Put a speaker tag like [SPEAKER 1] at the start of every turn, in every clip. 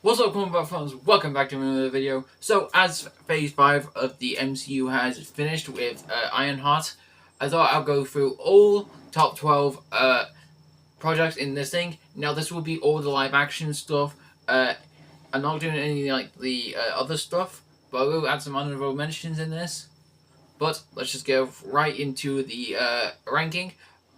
[SPEAKER 1] What's up, combat fans? Welcome back to another video. So, as Phase 5 of the MCU has finished with Ironheart, I thought I'll go through all top 12 projects in this thing. Now, this will be all the live action stuff. I'm not doing any like the other stuff, but I will add some honorable mentions in this. But let's just go right into the ranking.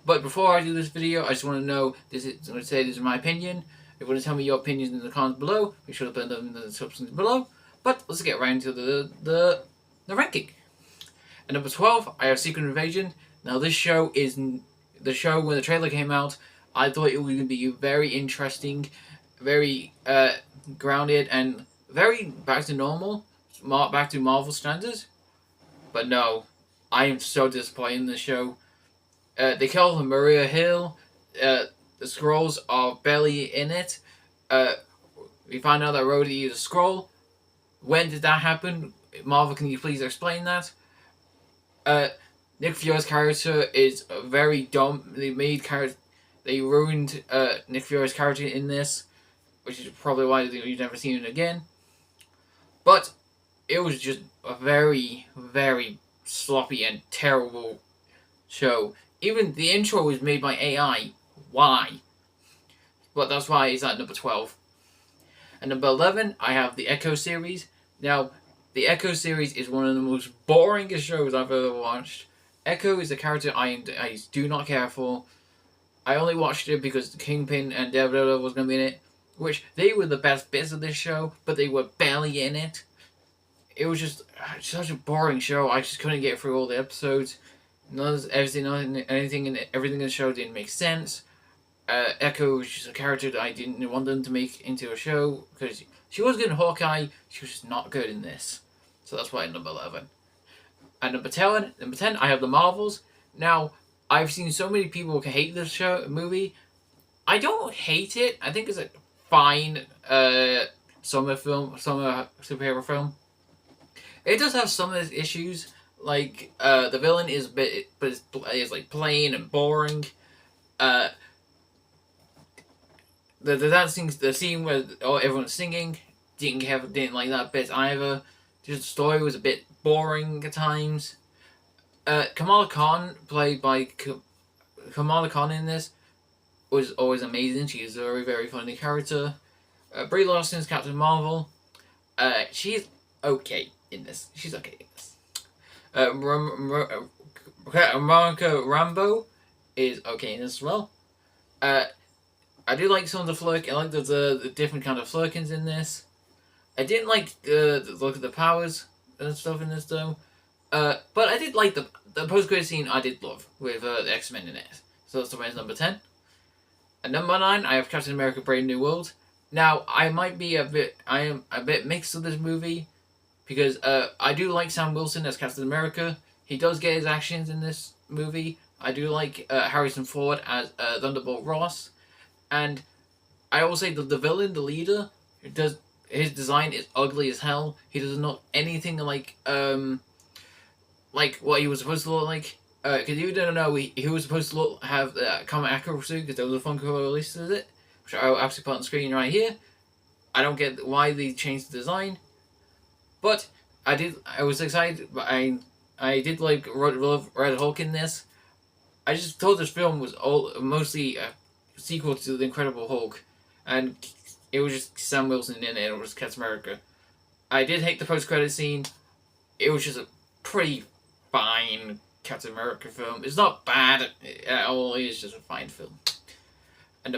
[SPEAKER 1] But before I do this video, I just want to know, this is my opinion. If you want to tell me your opinions in the comments below, make sure to put them in the substance below. But let's get right into the ranking. At number 12, I have Secret Invasion. Now this show is the show when the trailer came out. I thought it was going to be very interesting, very grounded, and very back to normal, back to Marvel standards. But no, I am so disappointed in the show. They killed Maria Hill. The Skrulls are barely in it. We find out that Rhodey is a Skrull. When did that happen? Marvel, can you please explain that? Nick Fury's character is a very dumb. They ruined Nick Fury's character in this, which is probably why you've never seen it again. But it was just a very, very sloppy and terrible show. Even the intro was made by AI. Why? But that's why it's at number 12. At number 11, I have the Echo series. Now, the Echo series is one of the most boringest shows I've ever watched. Echo is a character I do not care for. I only watched it because the Kingpin and Daredevil was going to be in it, which they were the best bits of this show, but they were barely in it. It was just such a boring show. I just couldn't get through all the episodes. Everything in the show didn't make sense. Echo was just a character that I didn't want them to make into a show because she was good in Hawkeye. She was just not good in this, so that's why at number 11. At number 10, I have the Marvels. Now, I've seen so many people hate this movie. I don't hate it. I think it's a fine summer superhero film. It does have some of its issues. Like, the villain is like plain and boring. The dancing, the scene where everyone's singing, didn't like that bit either. Just the story was a bit boring at times. Kamala Khan, played by Kamala Khan in this, was always amazing. She is a very, very funny character. Brie Larson's Captain Marvel. She's okay in this. She's okay in this. Monica Rambeau is okay in this as well. I do like some of the flirk. I like the different kind of flirkings in this. I didn't like the look of the powers and stuff in this though. But I did like the post-credit scene. I did love with the X-Men in it. So that's the number 10. At number 9, I have Captain America: Brave New World. Now I am a bit mixed with this movie because I do like Sam Wilson as Captain America. He does get his actions in this movie. I do like Harrison Ford as Thunderbolt Ross. And I will say that the villain, the leader, his design is ugly as hell. He doesn't look anything like what he was supposed to look like. Because you don't know, he was supposed to have the comic accuracy because there was a Funko release of it, which I'll actually put on the screen right here. I don't get why they changed the design, but I was excited. But I did like Red Hulk in this. I just thought this film was mostly a sequel to The Incredible Hulk, and it was just Sam Wilson in it, and it was Captain America. I did hate the post-credit scene. It was just a pretty fine Captain America film. It's not bad at all, it's just a fine film. And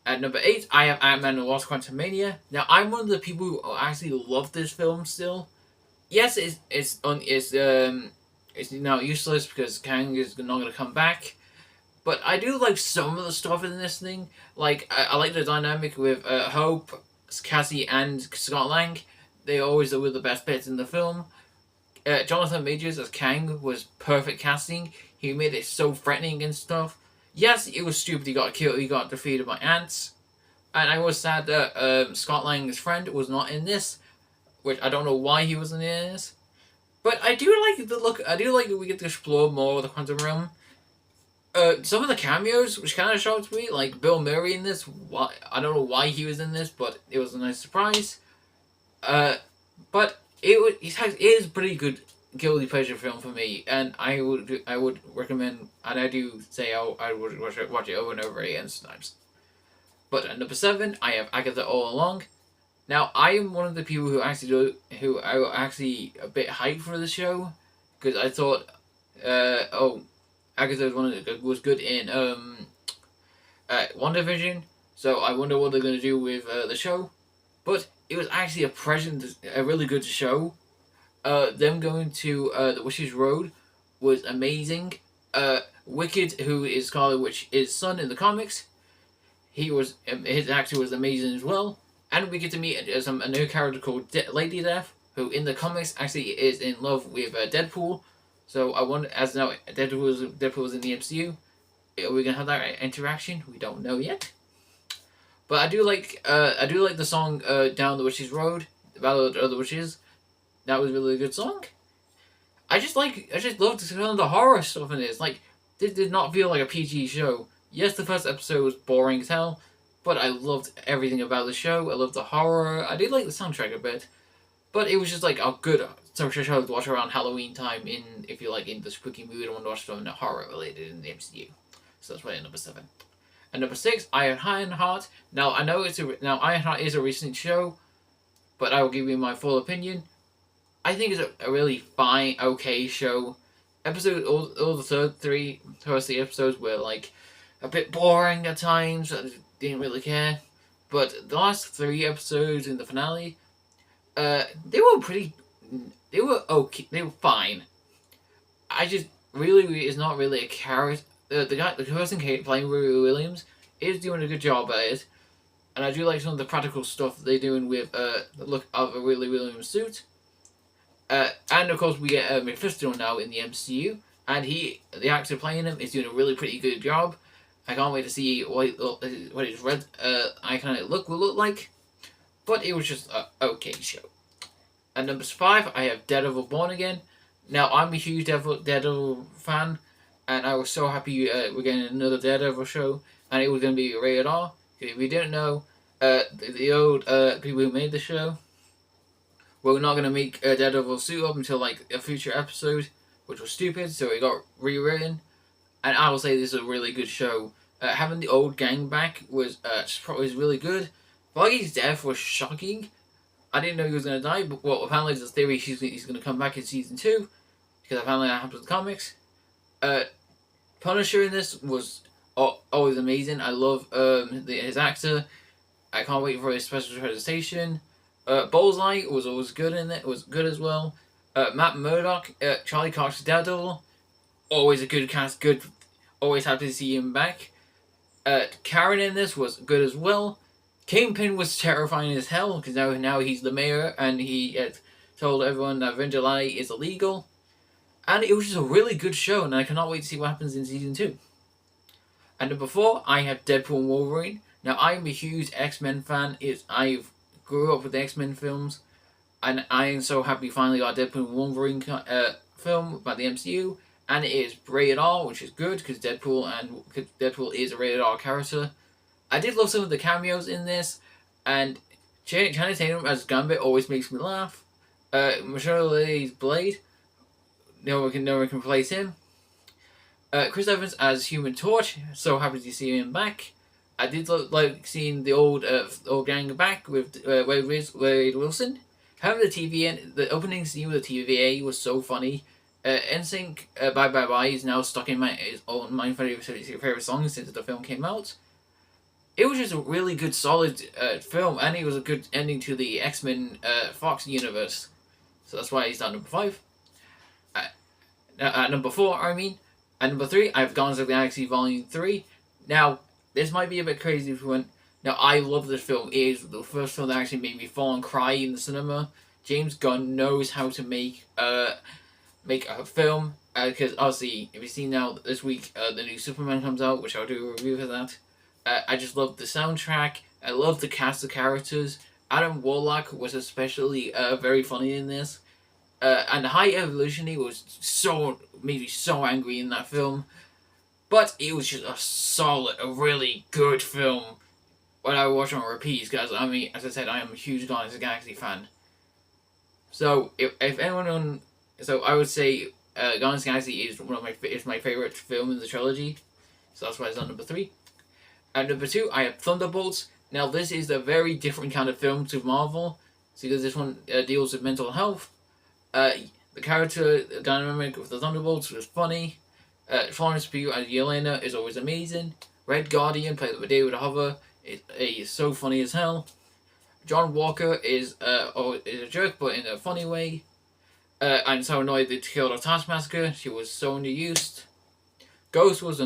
[SPEAKER 1] at number 8, I have Ant-Man and the Wasp: Quantumania. Now, I'm one of the people who actually love this film still. Yes, it's now useless because Kang is not going to come back. But I do like some of the stuff in this thing. Like, I like the dynamic with Hope, Cassie, and Scott Lang. They always were the best bits in the film. Jonathan Majors as Kang was perfect casting. He made it so threatening and stuff. Yes, it was stupid. He got killed. He got defeated by ants. And I was sad that Scott Lang's friend was not in this, which I don't know why he wasn't in this. But I do like the look. I do like that we get to explore more of the quantum realm. Some of the cameos, which kind of shocked me, like Bill Murray in this. Why I don't know why he was in this, but it was a nice surprise. But it is a pretty good guilty pleasure film for me, and I would recommend, and I do say I would watch it over and over again sometimes. But at number 7, I have Agatha All Along. Now I am one of the people who are actually a bit hyped for the show, because I thought, Agatha was good in WandaVision, so I wonder what they're gonna do with the show. But it was actually a really good show. Them going to the Witch's Road was amazing. Wicked, who is Scarlet Witch's son in the comics, his actor was amazing as well. And we get to meet a new character called Lady Death, who in the comics actually is in love with Deadpool. So I wonder, as now Deadpool's in the MCU, are we gonna have that interaction? We don't know yet. But I do like the song "Down the Witch's Road," the Ballad of the Witches. That was really a good song. I just loved some of the horror stuff in this. Like, this did not feel like a PG show. Yes, the first episode was boring as hell, but I loved everything about the show. I loved the horror. I did like the soundtrack a bit, but it was just like a good show to watch around Halloween time, if you're like in the spooky mood and want to watch something horror related in the MCU. So that's why at number 7. And number 6, Ironheart. Now I know Ironheart is a recent show, but I will give you my full opinion. I think it's a really fine, okay show. All the first 3 episodes were like a bit boring at times. I didn't really care, but the last 3 episodes in the finale, they were okay. They were fine. I just really is not really a character. The person playing Riri Williams is doing a good job at it, and I do like some of the practical stuff they're doing with the look of a Riri Williams suit. And of course we get Mephisto now in the MCU, and the actor playing him, is doing a really pretty good job. I can't wait to see what his red iconic look will look like. But it was just a okay show. At number 5, I have Daredevil Born Again. Now I'm a huge Daredevil fan, and I was so happy we're getting another Daredevil show, and it was going to be rated R. If we didn't know, the old people who made the show were not going to make Daredevil suit up until like a future episode, which was stupid, so it got rewritten. And I will say this is a really good show. Having the old gang back was really good. Foggy's death was shocking. I didn't know he was going to die, but well, apparently there's a theory he's going to come back in season 2, because apparently that happens in the comics. Punisher in this was always amazing. I love his actor. I can't wait for his special presentation. Bullseye was always good in it. Was good as well. Matt Murdock, Charlie Cox's Daredevil, always a good cast. Good, always happy to see him back. Karen in this was good as well. Kingpin was terrifying as hell, because now he's the mayor, and he told everyone that Vigilante is illegal. And it was just a really good show, and I cannot wait to see what happens in season 2. And number 4, I have Deadpool and Wolverine. Now, I'm a huge X-Men fan. I grew up with the X-Men films, and I am so happy finally got a Deadpool and Wolverine film about the MCU. And it is rated R, which is good, because Deadpool is a rated R character. I did love some of the cameos in this, and Channing Tatum as Gambit always makes me laugh. Michelle Yeoh's Blade, no one can replace him. Chris Evans as Human Torch, so happy to see him back. I did like seeing the old gang back with Wade Wilson. However, the opening scene with the TVA was so funny. NSYNC, Bye Bye Bye is now stuck in my favorite songs since the film came out. It was just a really good, solid film, and it was a good ending to the X-Men Fox universe. So that's why he's at number 5. At number 4, I mean. At number 3, I have Guardians of the Galaxy Volume 3. Now, this might be a bit crazy if we went... Now, I love this film. It is the first film that actually made me fall and cry in the cinema. James Gunn knows how to make a film. Because, obviously, if you've seen now this week, the new Superman comes out, which I'll do a review for that. I just love the soundtrack. I love the cast of characters. Adam Warlock was especially very funny in this. And High Evolution, he was made me so angry in that film. But it was just a really good film when I watch on repeats, because I mean, as I said, I am a huge Guardians of the Galaxy fan. So if anyone, so I would say Guardians of the Galaxy is my favorite film in the trilogy. So that's why it's on number 3. At number 2, I have Thunderbolts. Now this is a very different kind of film to Marvel, because this one deals with mental health. The character dynamic of the Thunderbolts was funny. Florence Pugh as Yelena is always amazing. Red Guardian, played by David Harbour, is so funny as hell. John Walker is a jerk, but in a funny way. I'm so annoyed they killed our Taskmaster. She was so underused. Ghost was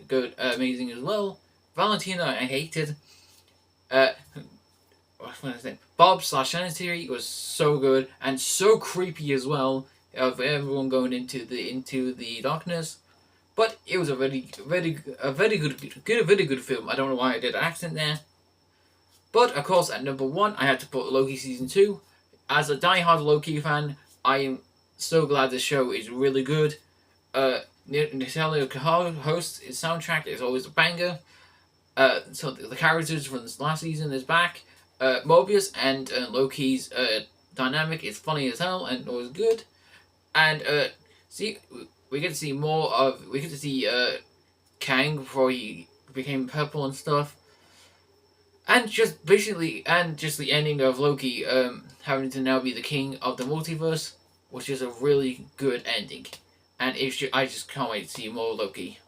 [SPEAKER 1] good, amazing as well. Valentina, I hated. What's my name? Bob/Sanitary was so good and so creepy as well. Of everyone going into the darkness. But it was a very good film. I don't know why I did an accent there. But of course, at number 1, I had to put Loki season 2. As a die-hard Loki fan, I am so glad this show is really good. Natalia Kahar hosts his soundtrack is always a banger. So the characters from this last season is back. Mobius and Loki's dynamic is funny as hell and always good. And we get to see more of Kang before he became purple and stuff. And just basically, the ending of Loki having to now be the king of the multiverse, which is a really good ending. And I just can't wait to see more Loki.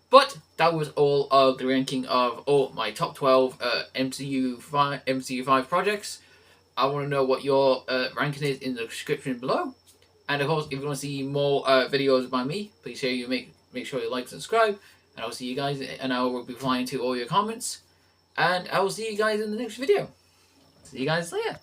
[SPEAKER 1] But that was all of the ranking of all my top 12 MCU 5 projects. I want to know what your ranking is in the description below. And of course, if you want to see more videos by me, please make sure you like and subscribe. And I'll see you guys, and I will be replying to all your comments. And I will see you guys in the next video. See you guys later.